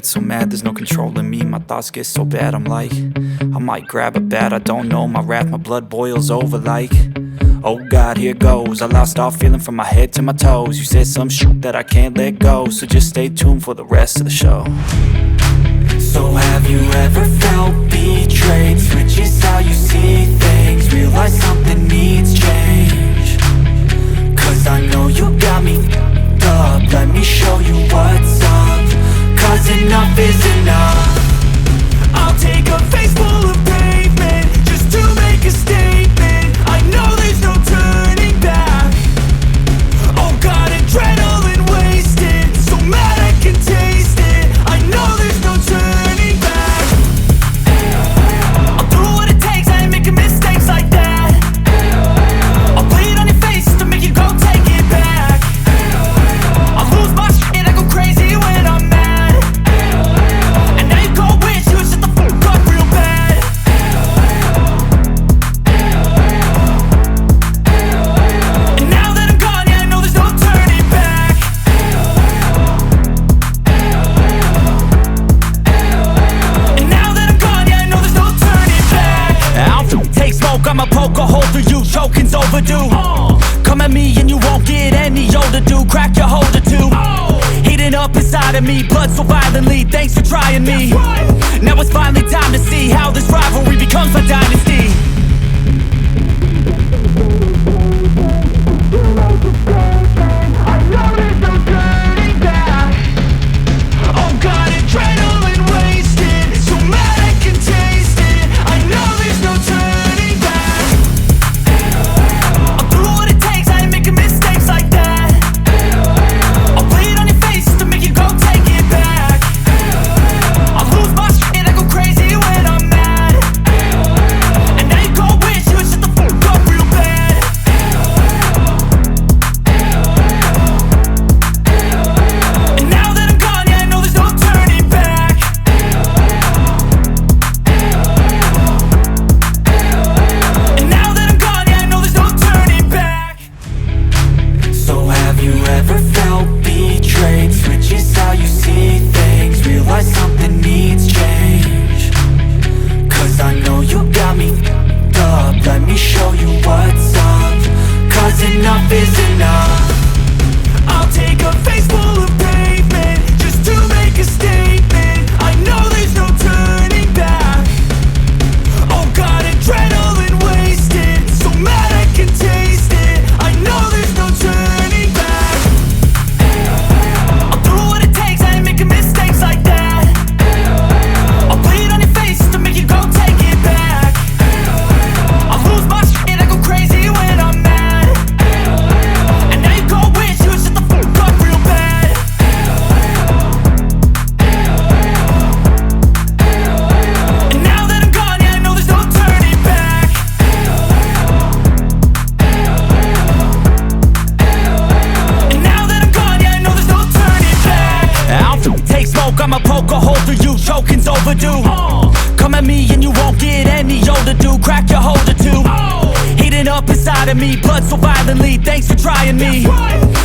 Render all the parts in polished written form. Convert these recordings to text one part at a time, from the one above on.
get so mad, there's no controlling me. My thoughts get so bad, I'm like, I might grab a bat, I don't know. My wrath, my blood boils over like, oh God, here goes. I lost all feeling from my head to my toes. You said some shit that I can't let go, so just stay tuned for the rest of the show. So have you ever felt betrayed? Switches how you see things, realize something needs change. Cause I know you got me f***ed up, let me show you what's up. Cause enough is enough. I'll take a face full of pavement just to make a statement. I know there's no turning back. Oh God, adrenaline wasted, so mad I can taste it. I know there's no turning back. I'll do what it takes, I ain't making mistakes like that. I'll bleed on your face to make you go take it back. I'll lose my shit, I go crazy when I'm mad. And now you go wish you would shut the fuck up real bad. And now that I'm gone, yeah, I know there's no turning back. And now that I'm gone, yeah, I know there's no turning back. I don't take smoke, I'ma poke a hole through you, choking's overdue. Come at me and you won't get any older, dude. Crack your holder too. Heating up inside of me, blood so violently, thanks for trying me. Now it's finally time to see how this rivalry becomes my dynasty. I know there's no turning back. Oh God, adrenaline wasted, so mad I can taste it. I know there's no turning back. I'll do what it takes, I ain't making mistakes like that. I'll bleed on your face to make you go take it back. I'll lose my shit, I go crazy when I'm mad. And now you go wish you would shut the fuck up real bad. And now that I'm gone, yeah, I know there's no turning back. And now that I'm gone, yeah, I know there's no turning back. So have you ever felt betrayed? Switches how you see things, realize something needs change. Cause I know you got me f***ed up, let me show you what's up. Cause enough is enough. I'll take a face full of pavement just to make a statement. I know there's no turning back. Oh God, adrenaline wasted, so mad I can taste it. I know there's no turning back. I'll do what it takes, I ain't making mistakes like that. I'll bleed on your face to make you go take it back. I'll lose my shit, I go crazy when I'm mad. And now you go wish you would shut the fuck up real bad. And now that I'm gone, yeah, I know there's no turning back. And now that I'm gone, yeah, I know there's no turning back. I don't take smoke, I'ma poke a hole through you, choking's overdue. Come at me and you won't get any older, dude. Crack your holder too. Heating up inside of me, blood so violently, thanks for trying me.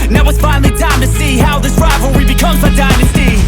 Now it's finally time to see how this rivalry becomes my dynasty.